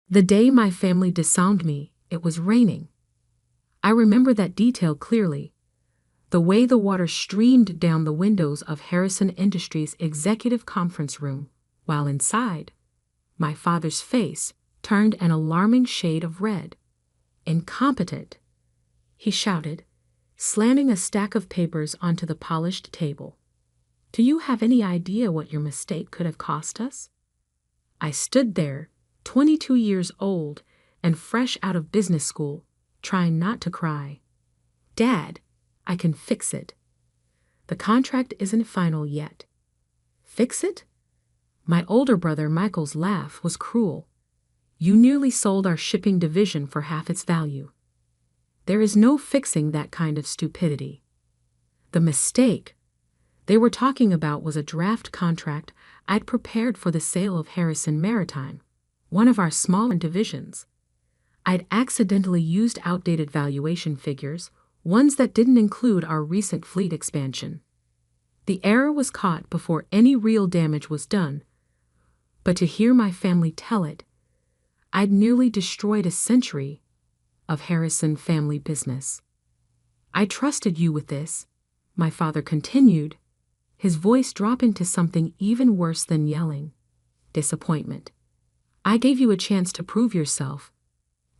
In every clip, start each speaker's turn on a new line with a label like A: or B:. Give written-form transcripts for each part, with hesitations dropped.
A: The day my family disowned me, it was raining. I remember that detail clearly. The way the water streamed down the windows of Harrison Industries' executive conference room, while inside, my father's face turned an alarming shade of red. "Incompetent!" he shouted, slamming a stack of papers onto the polished table. "Do you have any idea what your mistake could have cost us?" I stood there, 22 years old and fresh out of business school, trying not to cry. "Dad, I can fix it. The contract isn't final yet." "Fix it?" My older brother Michael's laugh was cruel. "You nearly sold our shipping division for half its value. There is no fixing that kind of stupidity." The mistake they were talking about was a draft contract I'd prepared for the sale of Harrison Maritime, one of our smaller divisions. I'd accidentally used outdated valuation figures, ones that didn't include our recent fleet expansion. The error was caught before any real damage was done, but to hear my family tell it, I'd nearly destroyed a century of Harrison family business. "I trusted you with this," my father continued, his voice dropping to something even worse than yelling. "Disappointment. I gave you a chance to prove yourself,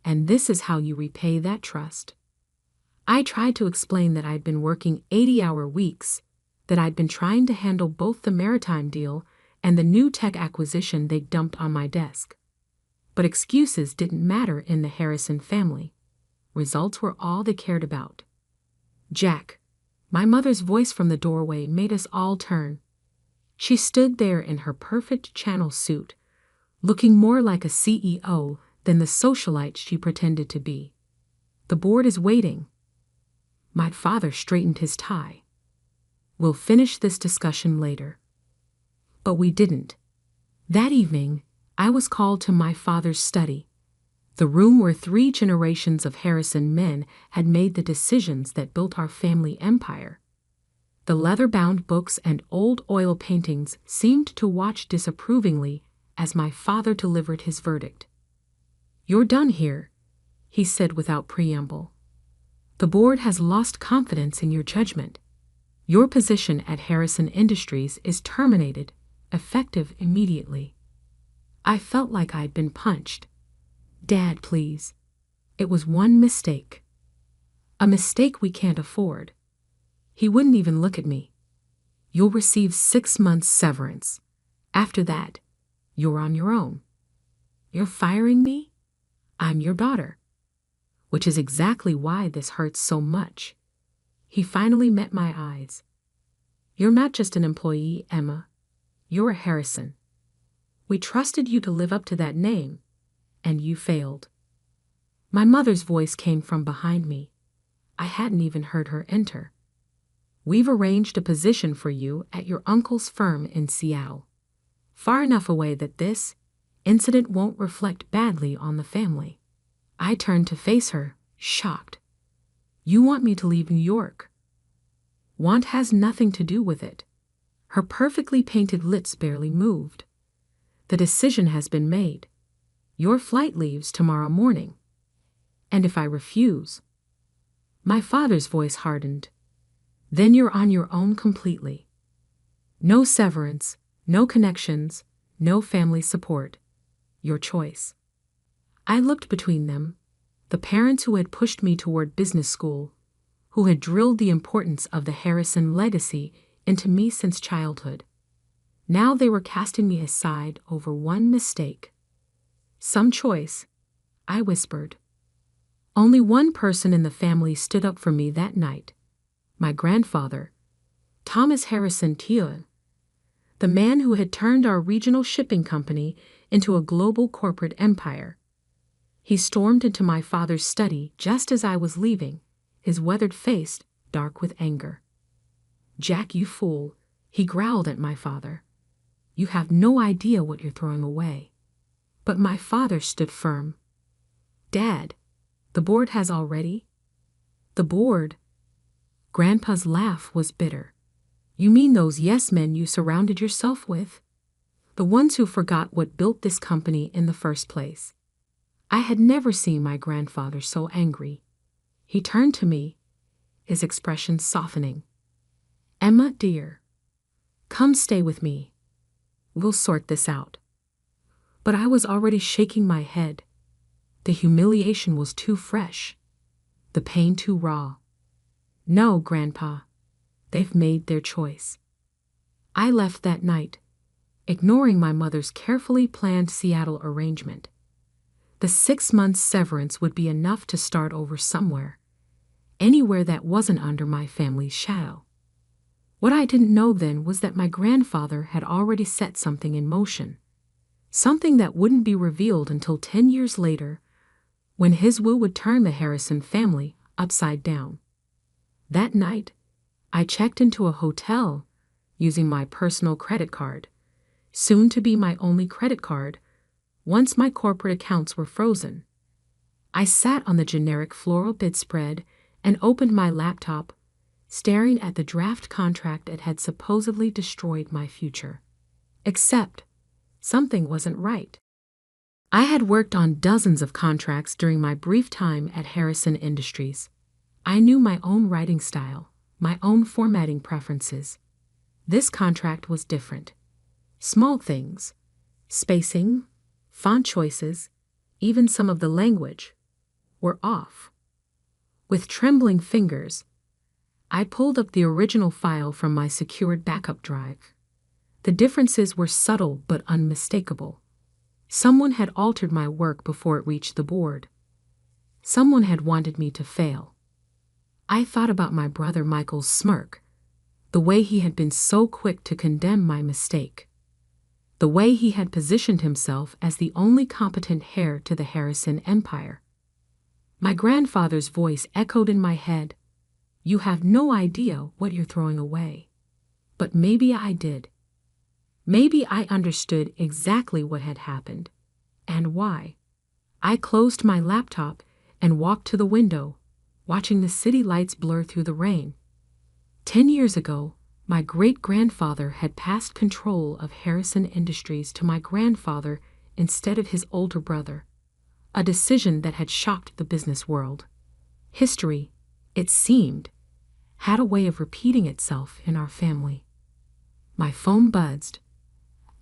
A: and this is how you repay that trust." I tried to explain that I'd been working 80-hour weeks, that I'd been trying to handle both the maritime deal and the new tech acquisition they dumped on my desk. But excuses didn't matter in the Harrison family. Results were all they cared about. "Jack," my mother's voice from the doorway made us all turn. She stood there in her perfect Channel suit, looking more like a CEO than the socialite she pretended to be. "The board is waiting." My father straightened his tie. "We'll finish this discussion later." But we didn't. That evening, I was called to my father's study, the room where 3 generations of Harrison men had made the decisions that built our family empire. The leather-bound books and old oil paintings seemed to watch disapprovingly as my father delivered his verdict. "You're done here," he said without preamble. "The board has lost confidence in your judgment. Your position at Harrison Industries is terminated, effective immediately." I felt like I'd been punched. "Dad, please. It was one mistake. A mistake we can't afford." He wouldn't even look at me. "You'll receive 6 months severance. After that, you're on your own." "You're firing me? I'm your daughter." "Which is exactly why this hurts so much." He finally met my eyes. "You're not just an employee, Emma. You're a Harrison. We trusted you to live up to that name, and you failed." My mother's voice came from behind me. I hadn't even heard her enter. "We've arranged a position for you at your uncle's firm in Seattle, far enough away that this incident won't reflect badly on the family." I turned to face her, shocked. "You want me to leave New York?" "Want has nothing to do with it." Her perfectly painted lips barely moved. "The decision has been made. Your flight leaves tomorrow morning. And if I refuse—" My father's voice hardened. "Then you're on your own completely. No severance, no connections, no family support. Your choice." I looked between them, the parents who had pushed me toward business school, who had drilled the importance of the Harrison legacy into me since childhood. Now they were casting me aside over one mistake. "Some choice," I whispered. Only one person in the family stood up for me that night. My grandfather, Thomas Harrison Teal, the man who had turned our regional shipping company into a global corporate empire. He stormed into my father's study just as I was leaving, his weathered face dark with anger. "Jack, you fool," he growled at my father. "You have no idea what you're throwing away." But my father stood firm. "Dad, the board has already—" "The board?" Grandpa's laugh was bitter. "You mean those yes-men you surrounded yourself with? The ones who forgot what built this company in the first place. I had never seen my grandfather so angry. He turned to me, his expression softening. "Emma, dear, come stay with me. We'll sort this out." But I was already shaking my head. The humiliation was too fresh, the pain too raw. "No, Grandpa, they've made their choice." I left that night, ignoring my mother's carefully planned Seattle arrangement. The 6 months severance would be enough to start over somewhere, anywhere that wasn't under my family's shadow. What I didn't know then was that my grandfather had already set something in motion, something that wouldn't be revealed until 10 years later, when his will would turn the Harrison family upside down. That night, I checked into a hotel using my personal credit card, soon to be my only credit card, once my corporate accounts were frozen. I sat on the generic floral bedspread and opened my laptop, staring at the draft contract that had supposedly destroyed my future. Except, something wasn't right. I had worked on dozens of contracts during my brief time at Harrison Industries. I knew my own writing style, my own formatting preferences. This contract was different. Small things, spacing, font choices, even some of the language, were off. With trembling fingers, I pulled up the original file from my secured backup drive. The differences were subtle but unmistakable. Someone had altered my work before it reached the board. Someone had wanted me to fail. I thought about my brother Michael's smirk, the way he had been so quick to condemn my mistake, the way he had positioned himself as the only competent heir to the Harrison empire. My grandfather's voice echoed in my head, "You have no idea what you're throwing away." But maybe I did. Maybe I understood exactly what had happened, and why. I closed my laptop and walked to the window, watching the city lights blur through the rain. 10 years ago, my great-grandfather had passed control of Harrison Industries to my grandfather instead of his older brother, a decision that had shocked the business world. History, it seemed, had a way of repeating itself in our family. My phone buzzed.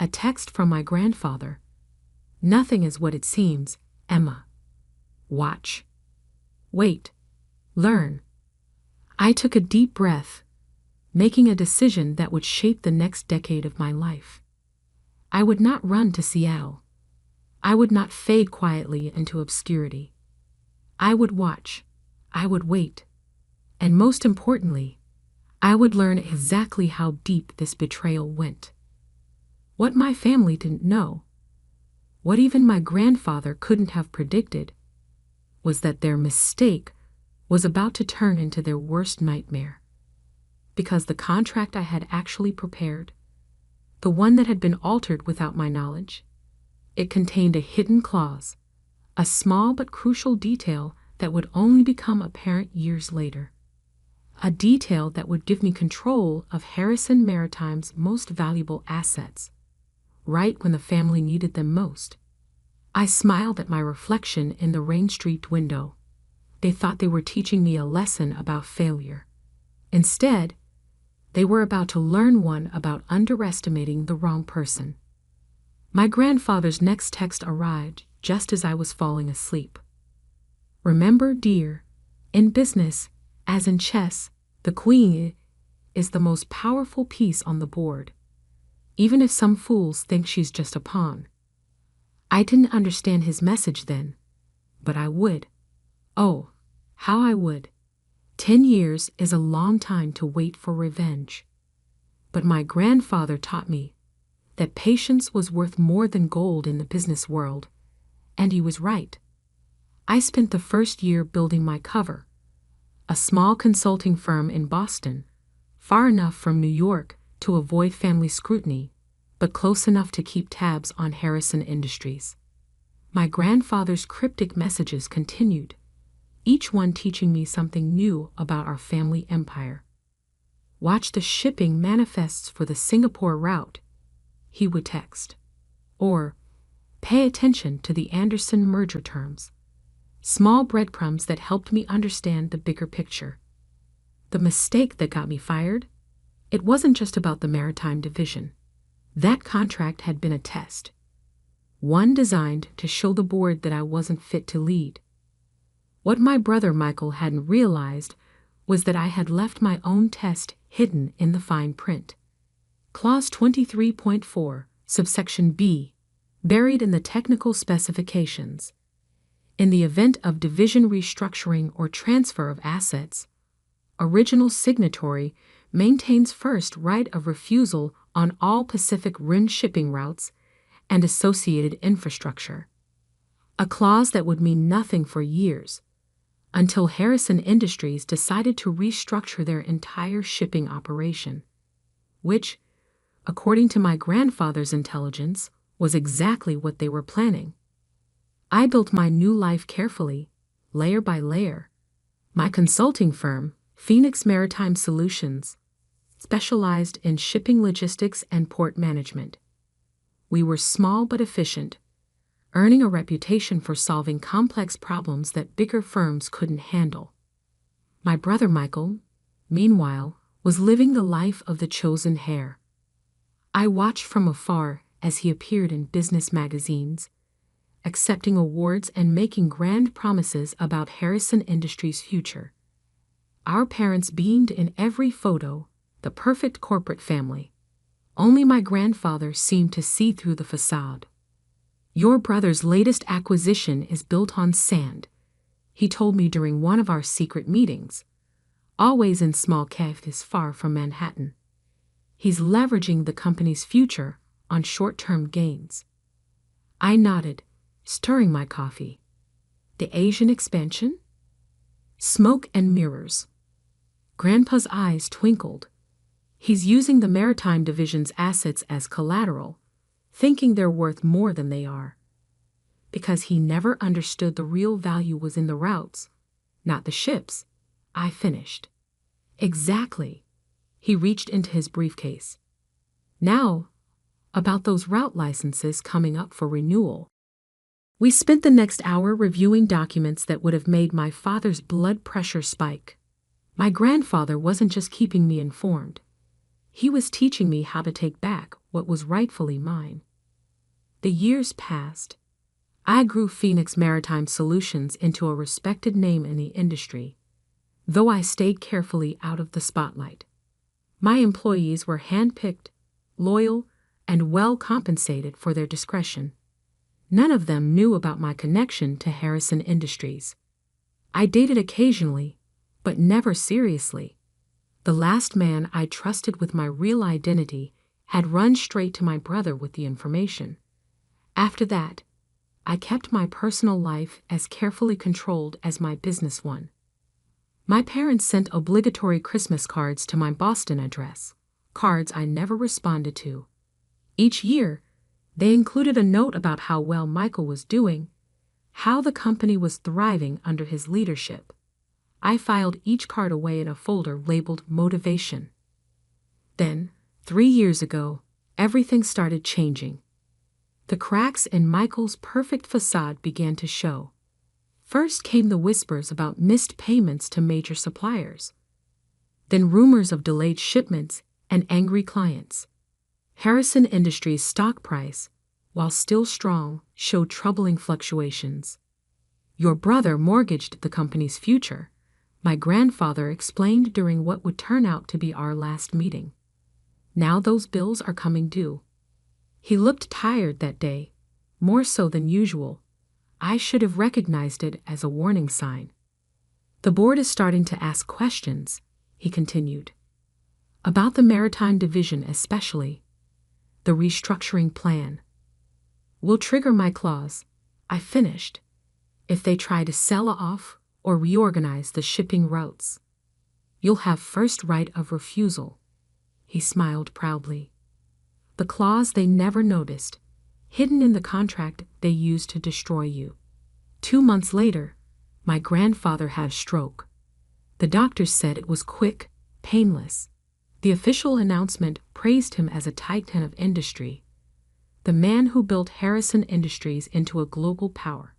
A: A text from my grandfather. "Nothing is what it seems, Emma. Watch. Wait. Learn." I took a deep breath, making a decision that would shape the next decade of my life. I would not run to Seattle. I would not fade quietly into obscurity. I would watch. I would wait. And most importantly, I would learn exactly how deep this betrayal went. What my family didn't know, what even my grandfather couldn't have predicted, was that their mistake was about to turn into their worst nightmare. Because the contract I had actually prepared, the one that had been altered without my knowledge, it contained a hidden clause, a small but crucial detail that would only become apparent years later. A detail that would give me control of Harrison Maritime's most valuable assets, right when the family needed them most. I smiled at my reflection in the rain-streaked window. They thought they were teaching me a lesson about failure. Instead, they were about to learn one about underestimating the wrong person. My grandfather's next text arrived just as I was falling asleep. "Remember, dear, in business, as in chess, the queen is the most powerful piece on the board, even if some fools think she's just a pawn." I didn't understand his message then, but I would. Oh, how I would. 10 years is a long time to wait for revenge. But my grandfather taught me that patience was worth more than gold in the business world, and he was right. I spent the first year building my cover, a small consulting firm in Boston, far enough from New York to avoid family scrutiny, but close enough to keep tabs on Harrison Industries. My grandfather's cryptic messages continued, each one teaching me something new about our family empire. "Watch the shipping manifests for the Singapore route," he would text. Or, Pay attention to the Anderson merger terms. Small breadcrumbs that helped me understand the bigger picture. The mistake that got me fired? It wasn't just about the maritime division. That contract had been a test. One designed to show the board that I wasn't fit to lead. What my brother Michael hadn't realized was that I had left my own test hidden in the fine print. Clause 23.4, subsection B, buried in the technical specifications. In the event of division restructuring or transfer of assets, original signatory maintains first right of refusal on all Pacific Rim shipping routes and associated infrastructure. A clause that would mean nothing for years, until Harrison Industries decided to restructure their entire shipping operation, which, according to my grandfather's intelligence, was exactly what they were planning. I built my new life carefully, layer by layer. My consulting firm, Phoenix Maritime Solutions, specialized in shipping logistics and port management. We were small but efficient, earning a reputation for solving complex problems that bigger firms couldn't handle. My brother Michael, meanwhile, was living the life of the chosen heir. I watched from afar as he appeared in business magazines, accepting awards and making grand promises about Harrison Industries' future. Our parents beamed in every photo, the perfect corporate family. Only my grandfather seemed to see through the facade. "Your brother's latest acquisition is built on sand," he told me during one of our secret meetings, always in small cafes far from Manhattan. "He's leveraging the company's future on short-term gains." I nodded, stirring my coffee. The Asian expansion? Smoke and mirrors. Grandpa's eyes twinkled. He's using the maritime division's assets as collateral, thinking they're worth more than they are. Because he never understood the real value was in the routes, not the ships, I finished. Exactly. He reached into his briefcase. Now, about those route licenses coming up for renewal. We spent the next hour reviewing documents that would have made my father's blood pressure spike. My grandfather wasn't just keeping me informed. He was teaching me how to take back what was rightfully mine. The years passed. I grew Phoenix Maritime Solutions into a respected name in the industry, though I stayed carefully out of the spotlight. My employees were handpicked, loyal, and well compensated for their discretion. None of them knew about my connection to Harrison Industries. I dated occasionally, but never seriously. The last man I trusted with my real identity had run straight to my brother with the information. After that, I kept my personal life as carefully controlled as my business one. My parents sent obligatory Christmas cards to my Boston address, cards I never responded to. Each year, they included a note about how well Michael was doing, how the company was thriving under his leadership. I filed each card away in a folder labeled Motivation. Then, 3 years ago, everything started changing. The cracks in Michael's perfect facade began to show. First came the whispers about missed payments to major suppliers. Then rumors of delayed shipments and angry clients. Harrison Industries' stock price, while still strong, showed troubling fluctuations. "Your brother mortgaged the company's future," my grandfather explained during what would turn out to be our last meeting. "Now those bills are coming due." He looked tired that day, more so than usual. I should have recognized it as a warning sign. "The board is starting to ask questions," he continued. "About the maritime division especially. The restructuring plan. Will trigger my clause," I finished, "if they try to sell off or reorganize the shipping routes. You'll have first right of refusal." He smiled proudly. "The clause they never noticed, hidden in the contract they used to destroy you." 2 months later, my grandfather had a stroke. The doctors said it was quick, painless. The official announcement praised him as a titan of industry. the man who built Harrison Industries into a global power.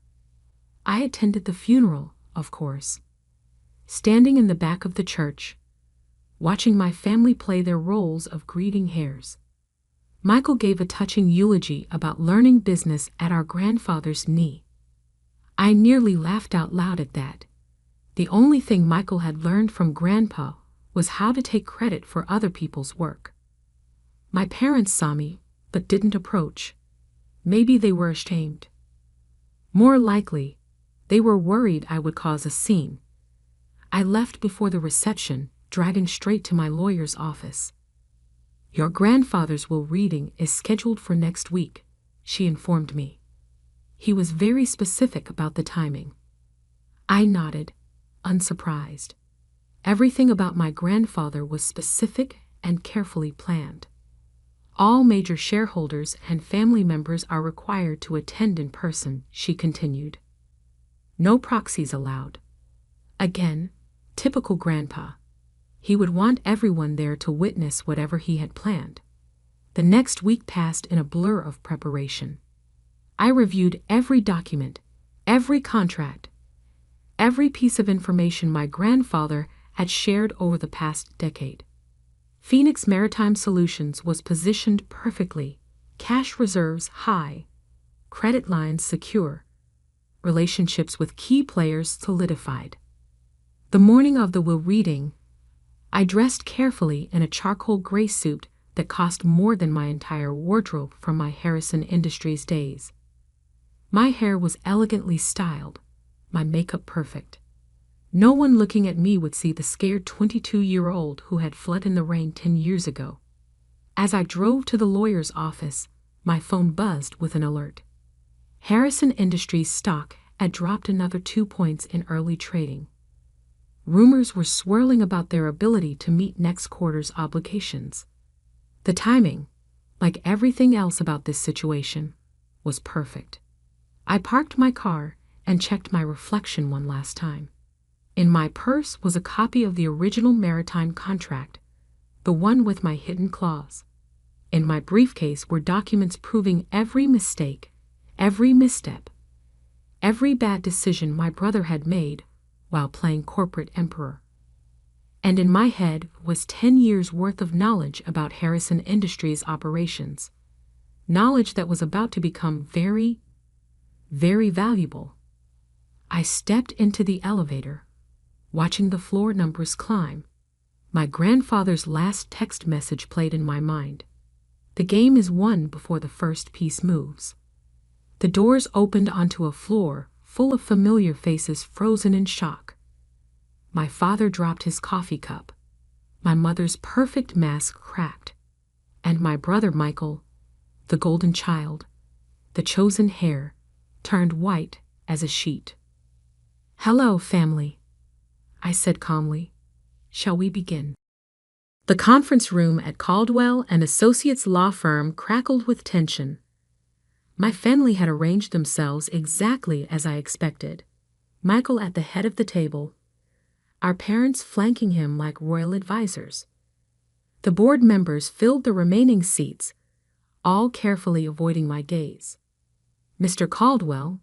A: I attended the funeral, of course, standing in the back of the church, watching my family play their roles of grieving heirs. Michael gave a touching eulogy about learning business at our grandfather's knee. I nearly laughed out loud at that. The only thing Michael had learned from Grandpa was how to take credit for other people's work. My parents saw me, but didn't approach. Maybe they were ashamed. More likely, they were worried I would cause a scene. I left before the reception, driving straight to my lawyer's office. "Your grandfather's will reading is scheduled for next week," she informed me. He was very specific about the timing. I nodded, unsurprised. Everything about my grandfather was specific and carefully planned. "All major shareholders and family members are required to attend in person," she continued. "No proxies allowed." Again, typical Grandpa. He would want everyone there to witness whatever he had planned. The next week passed in a blur of preparation. I reviewed every document, every contract, every piece of information my grandfather had shared over the past decade. Phoenix Maritime Solutions was positioned perfectly, cash reserves high, credit lines secure, relationships with key players solidified. The morning of the will reading, I dressed carefully in a charcoal gray suit that cost more than my entire wardrobe from my Harrison Industries days. My hair was elegantly styled, my makeup perfect. No one looking at me would see the scared 22-year-old who had fled in the rain 10 years ago. As I drove to the lawyer's office, my phone buzzed with an alert. Harrison Industries stock had dropped another 2 points in early trading. Rumors were swirling about their ability to meet next quarter's obligations. The timing, like everything else about this situation, was perfect. I parked my car and checked my reflection one last time. In my purse was a copy of the original maritime contract, the one with my hidden clause. In my briefcase were documents proving every mistake, every misstep, every bad decision my brother had made while playing corporate emperor. And in my head was 10 years' worth of knowledge about Harrison Industries operations, knowledge that was about to become very, very valuable. I stepped into the elevator, watching the floor numbers climb. My grandfather's last text message played in my mind. The game is won before the first piece moves. The doors opened onto a floor full of familiar faces frozen in shock. My father dropped his coffee cup. My mother's perfect mask cracked. And my brother Michael, the golden child, the chosen heir, turned white as a sheet. "Hello, family," I said calmly. "Shall we begin?" The conference room at Caldwell and Associates law firm crackled with tension. My family had arranged themselves exactly as I expected. Michael at the head of the table, our parents flanking him like royal advisors. The board members filled the remaining seats, all carefully avoiding my gaze. Mr. Caldwell,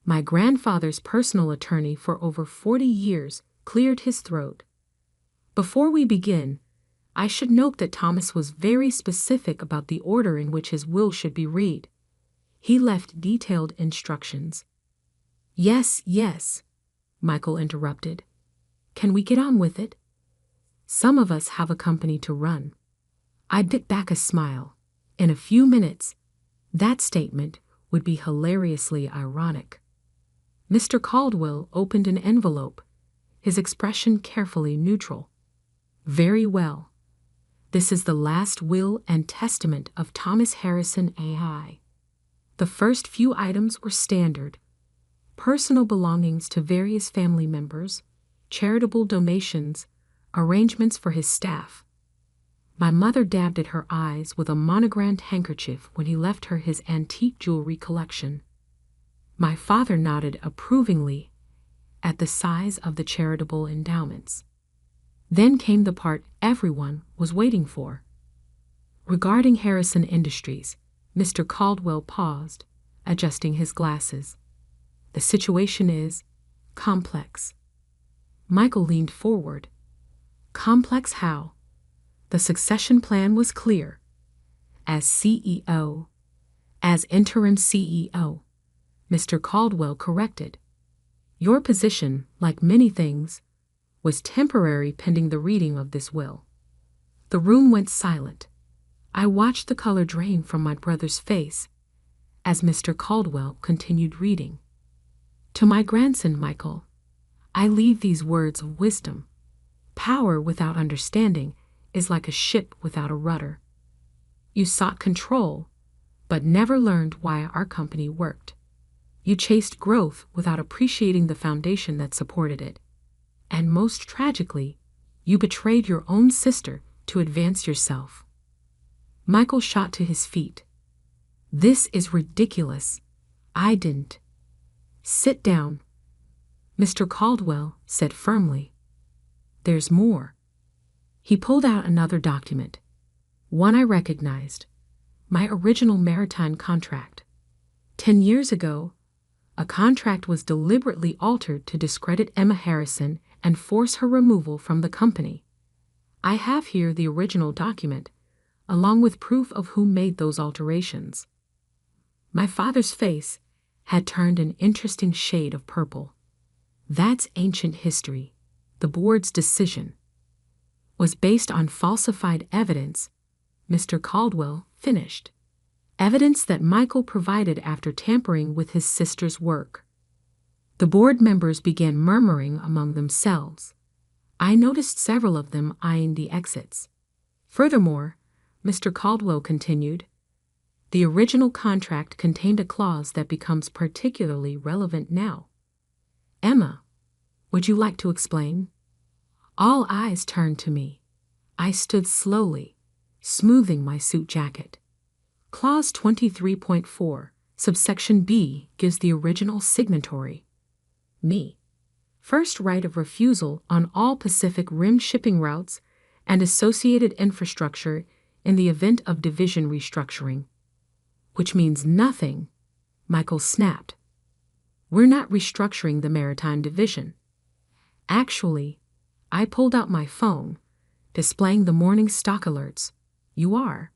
A: my grandfather's personal attorney for over 40 years, cleared his throat. "Before we begin, I should note that Thomas was very specific about the order in which his will should be read. He left detailed instructions." Yes, Michael interrupted. "Can we get on with it? Some of us have a company to run." I bit back a smile. In a few minutes, that statement would be hilariously ironic. Mr. Caldwell opened an envelope, his expression carefully neutral. "Very well. This is the last will and testament of Thomas Harrison AI. The first few items were standard: personal belongings to various family members, charitable donations, arrangements for his staff." My mother dabbed at her eyes with a monogrammed handkerchief when he left her his antique jewelry collection. My father nodded approvingly at the size of the charitable endowments. Then came the part everyone was waiting for. Regarding Harrison Industries, Mr. Caldwell paused, adjusting his glasses. The situation is complex. Michael leaned forward. Complex how? The succession plan was clear. As CEO, as interim CEO, Mr. Caldwell corrected. Your position, like many things, was temporary pending the reading of this will. The room went silent. I watched the color drain from my brother's face as Mr. Caldwell continued reading. To my grandson, Michael, I leave these words of wisdom. Power without understanding is like a ship without a rudder. You sought control, but never learned why our company worked. You chased growth without appreciating the foundation that supported it. And most tragically, you betrayed your own sister to advance yourself. Michael shot to his feet. This is ridiculous. I didn't. Sit down, Mr. Caldwell said firmly. There's more. He pulled out another document, one I recognized, my original maritime contract. 10 years ago, a contract was deliberately altered to discredit Emma Harrison and force her removal from the company. I have here the original document, along with proof of who made those alterations. My father's face had turned an interesting shade of purple. That's ancient history. The board's decision was based on falsified evidence, Mr. Caldwell finished. Evidence that Michael provided after tampering with his sister's work. The board members began murmuring among themselves. I noticed several of them eyeing the exits. Furthermore, Mr. Caldwell continued, the original contract contained a clause that becomes particularly relevant now. Emma, would you like to explain? All eyes turned to me. I stood slowly, smoothing my suit jacket. Clause 23.4, subsection B gives the original signatory, me, first right of refusal on all Pacific Rim shipping routes and associated infrastructure in the event of division restructuring. Which means nothing, Michael snapped. We're not restructuring the maritime division. Actually, I pulled out my phone, displaying the morning stock alerts. You are.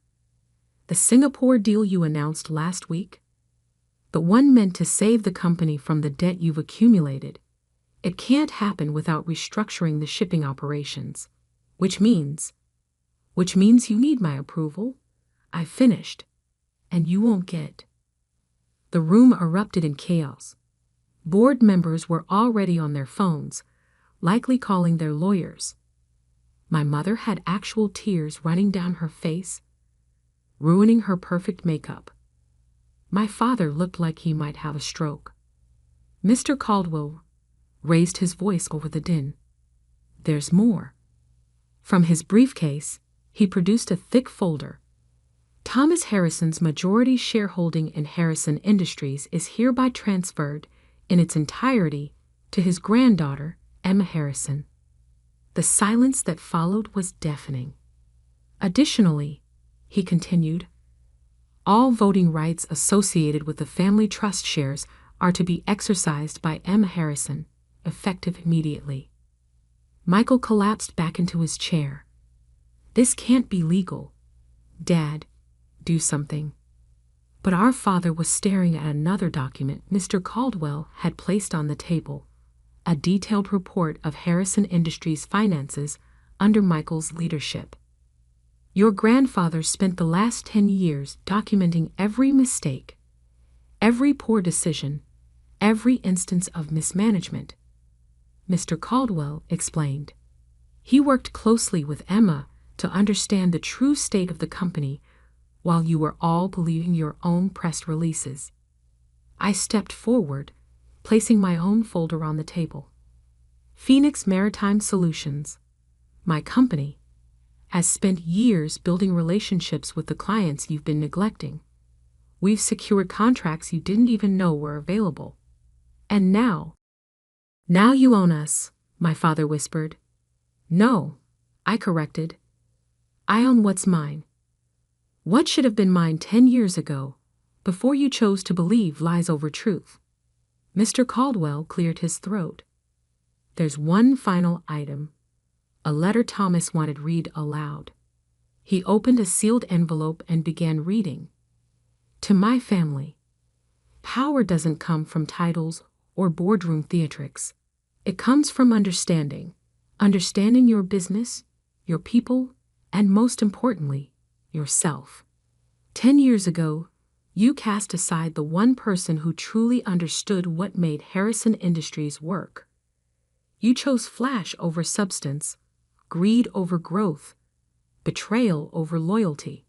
A: The Singapore deal you announced last week? The one meant to save the company from the debt you've accumulated. It can't happen without restructuring the shipping operations. Which means you need my approval. I finished. And you won't get. The room erupted in chaos. Board members were already on their phones, likely calling their lawyers. My mother had actual tears running down her face, ruining her perfect makeup. My father looked like he might have a stroke. Mr. Caldwell raised his voice over the din. There's more. From his briefcase, he produced a thick folder. Thomas Harrison's majority shareholding in Harrison Industries is hereby transferred in its entirety to his granddaughter, Emma Harrison. The silence that followed was deafening. Additionally, he continued, all voting rights associated with the family trust shares are to be exercised by Emma Harrison, effective immediately. Michael collapsed back into his chair. This can't be legal. Dad, do something. But our father was staring at another document Mr. Caldwell had placed on the table, a detailed report of Harrison Industries' finances under Michael's leadership. Your grandfather spent the last 10 years documenting every mistake, every poor decision, every instance of mismanagement. Mr. Caldwell explained. He worked closely with Emma to understand the true state of the company while you were all believing your own press releases. I stepped forward, placing my own folder on the table. Phoenix Maritime Solutions, my company, has spent years building relationships with the clients you've been neglecting. We've secured contracts you didn't even know were available. And now you own us, my father whispered. No, I corrected. I own what's mine. What should have been mine 10 years ago, before you chose to believe lies over truth? Mr. Caldwell cleared his throat. There's one final item. A letter Thomas wanted read aloud. He opened a sealed envelope and began reading. To my family. Power doesn't come from titles or boardroom theatrics. It comes from understanding. Understanding your business, your people, and most importantly, yourself. 10 years ago, you cast aside the one person who truly understood what made Harrison Industries work. You chose flash over substance, greed over growth, betrayal over loyalty.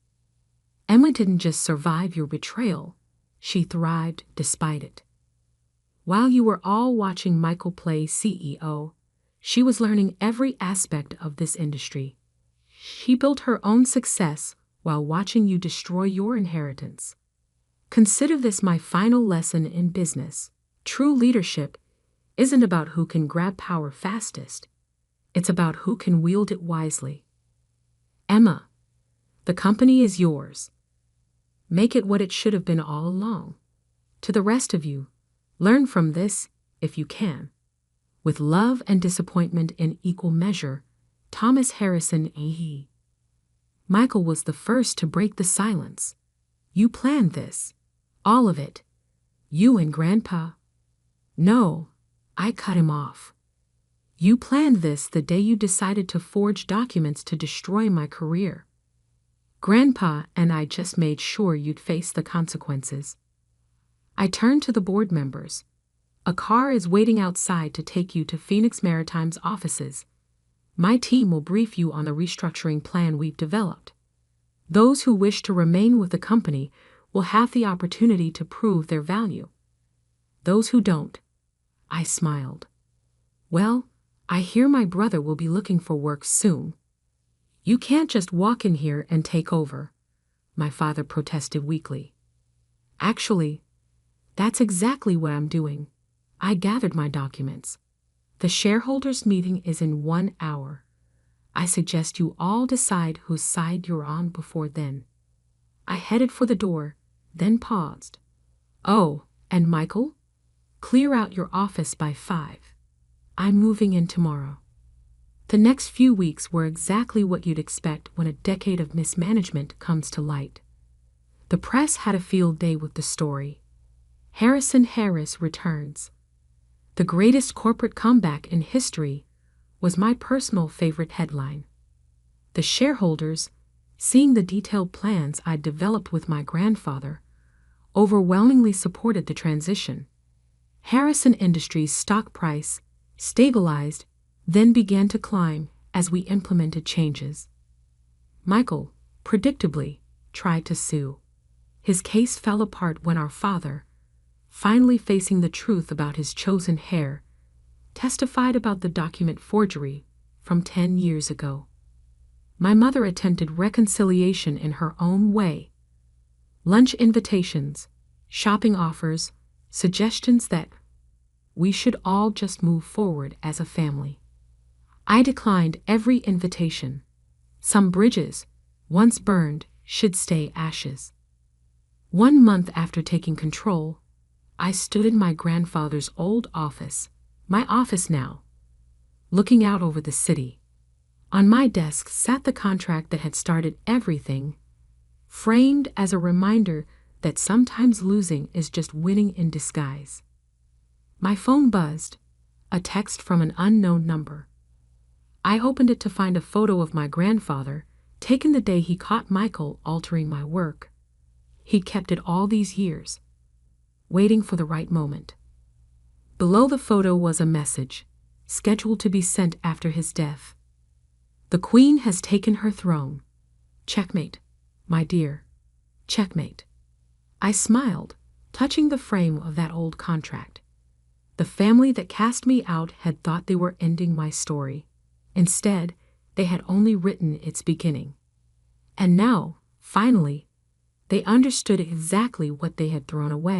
A: Emma didn't just survive your betrayal, she thrived despite it. While you were all watching Michael play CEO, she was learning every aspect of this industry. She built her own success while watching you destroy your inheritance. Consider this my final lesson in business. True leadership isn't about who can grab power fastest. It's about who can wield it wisely. Emma, the company is yours. Make it what it should have been all along. To the rest of you, learn from this if you can. With love and disappointment in equal measure, Thomas Harrison A.E. Michael was the first to break the silence. You planned this. All of it. You and Grandpa. No, I cut him off. You planned this the day you decided to forge documents to destroy my career. Grandpa and I just made sure you'd face the consequences. I turned to the board members. A car is waiting outside to take you to Phoenix Maritime's offices. My team will brief you on the restructuring plan we've developed. Those who wish to remain with the company will have the opportunity to prove their value. Those who don't, I smiled. Well, I hear my brother will be looking for work soon. You can't just walk in here and take over, my father protested weakly. Actually, that's exactly what I'm doing. I gathered my documents. The shareholders' meeting is in 1 hour. I suggest you all decide whose side you're on before then. I headed for the door, then paused. Oh, and Michael? Clear out your office by 5. I'm moving in tomorrow. The next few weeks were exactly what you'd expect when a decade of mismanagement comes to light. The press had a field day with the story. Harrison Harris returns. The greatest corporate comeback in history was my personal favorite headline. The shareholders, seeing the detailed plans I'd developed with my grandfather, overwhelmingly supported the transition. Harrison Industries' stock price stabilized, then began to climb as we implemented changes. Michael, predictably, tried to sue. His case fell apart when our father, finally facing the truth about his chosen heir, testified about the document forgery from 10 years ago. My mother attempted reconciliation in her own way. Lunch invitations, shopping offers, suggestions that we should all just move forward as a family. I declined every invitation. Some bridges, once burned, should stay ashes. 1 month after taking control, I stood in my grandfather's old office, my office now, looking out over the city. On my desk sat the contract that had started everything, framed as a reminder that sometimes losing is just winning in disguise. My phone buzzed, a text from an unknown number. I opened it to find a photo of my grandfather, taken the day he caught Michael altering my work. He'd kept it all these years, waiting for the right moment. Below the photo was a message, scheduled to be sent after his death. The Queen has taken her throne. Checkmate, my dear. Checkmate. I smiled, touching the frame of that old contract. The family that cast me out had thought they were ending my story. Instead, they had only written its beginning. And now, finally, they understood exactly what they had thrown away.